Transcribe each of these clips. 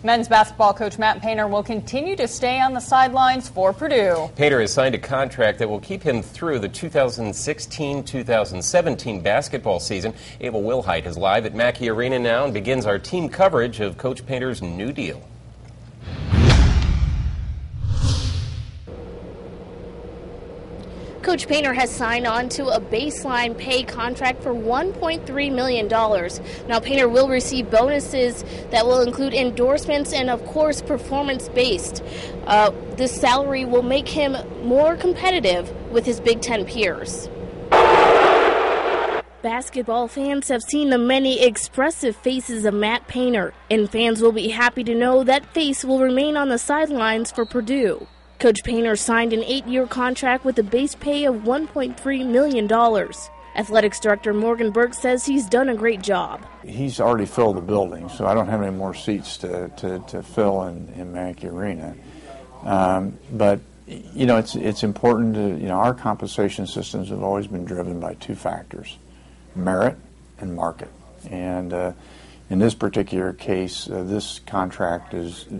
Men's basketball coach Matt Painter will continue to stay on the sidelines for Purdue. Painter has signed a contract that will keep him through the 2016-2017 basketball season. Ava Wilhite is live at Mackey Arena now and begins our team coverage of Coach Painter's new deal. Coach Painter has signed on to a baseline pay contract for $1.3 million. Now, Painter will receive bonuses that will include endorsements and, of course, performance-based. This salary will make him more competitive with his Big Ten peers. Basketball fans have seen the many expressive faces of Matt Painter, and fans will be happy to know that face will remain on the sidelines for Purdue. Coach Painter signed an 8-year contract with a base pay of $1.3 million. Athletics Director Morgan Burke says he's done a great job. He's already filled the building, so I don't have any more seats to fill in Mackey Arena. But, you know, it's important to, you know, our compensation systems have always been driven by two factors, merit and market. And in this particular case, this contract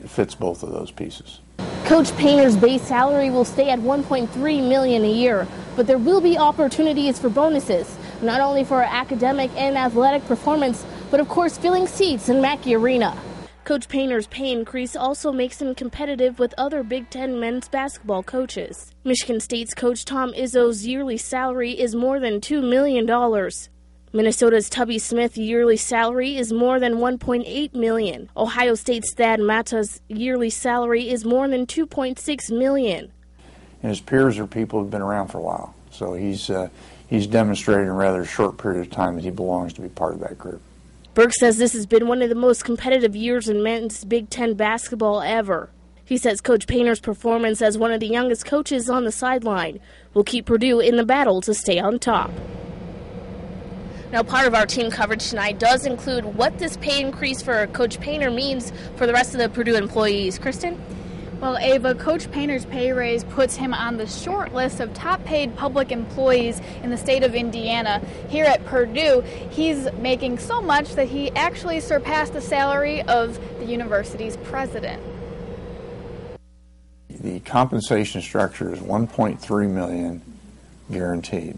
fits both of those pieces. Coach Painter's base salary will stay at $1.3 million a year, but there will be opportunities for bonuses, not only for academic and athletic performance, but of course filling seats in Mackey Arena. Coach Painter's pay increase also makes him competitive with other Big Ten men's basketball coaches. Michigan State's coach Tom Izzo's yearly salary is more than $2 million. Minnesota's Tubby Smith's yearly salary is more than $1.8 million. Ohio State's Thad Matta's yearly salary is more than $2.6 million. And his peers are people who've been around for a while. So he's demonstrated in a rather short period of time that he belongs to be part of that group. Burke says this has been one of the most competitive years in men's Big Ten basketball ever. He says Coach Painter's performance as one of the youngest coaches on the sideline will keep Purdue in the battle to stay on top. Now, part of our team coverage tonight does include what this pay increase for Coach Painter means for the rest of the Purdue employees. Kristen? Well, Ava, Coach Painter's pay raise puts him on the short list of top-paid public employees in the state of Indiana. Here at Purdue, he's making so much that he actually surpassed the salary of the university's president. The compensation structure is $1.3 million guaranteed.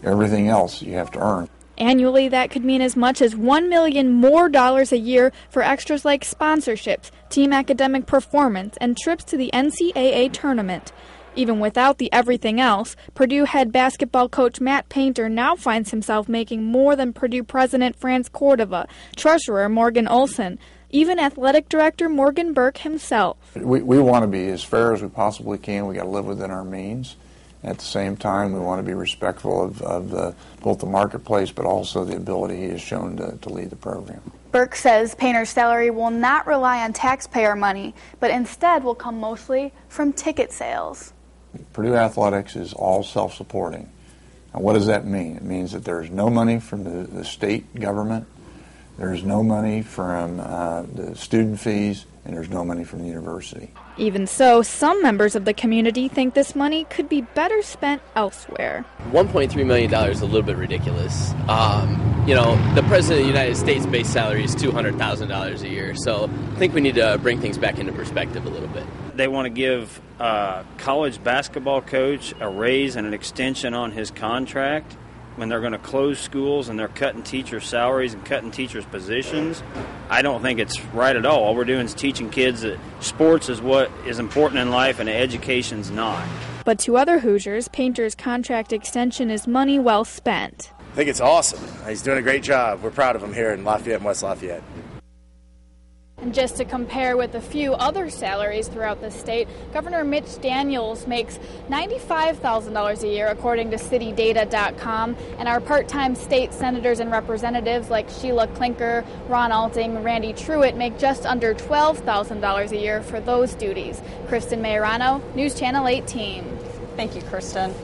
Everything else you have to earn. Annually, that could mean as much as $1 million more a year for extras like sponsorships, team academic performance, and trips to the NCAA tournament. Even without the everything else, Purdue head basketball coach Matt Painter now finds himself making more than Purdue president Franz Cordova, treasurer Morgan Olson, even athletic director Morgan Burke himself. We want to be as fair as we possibly can. We got to live within our means. At the same time, we want to be respectful of both the marketplace, but also the ability he has shown to lead the program. Burke says Painter's salary will not rely on taxpayer money, but instead will come mostly from ticket sales. Purdue Athletics is all self-supporting. Now, what does that mean? It means that there's no money from the state government, there's no money from the student fees, and there's no money from the university. Even so, some members of the community think this money could be better spent elsewhere. $1.3 million is a little bit ridiculous. The President of the United States' base salary is $200,000 a year, so I think we need to bring things back into perspective a little bit. They want to give a college basketball coach a raise and an extension on his contract when they're going to close schools and they're cutting teachers' salaries and cutting teachers' positions. I don't think it's right at all. All we're doing is teaching kids that sports is what is important in life and education's not. But to other Hoosiers, Painter's contract extension is money well spent. I think it's awesome. He's doing a great job. We're proud of him here in Lafayette and West Lafayette. And just to compare with a few other salaries throughout the state, Governor Mitch Daniels makes $95,000 a year, according to citydata.com, and our part-time state senators and representatives like Sheila Klinker, Ron Alting, Randy Truitt make just under $12,000 a year for those duties. Kristen Mayorano, News Channel 18. Thank you, Kristen.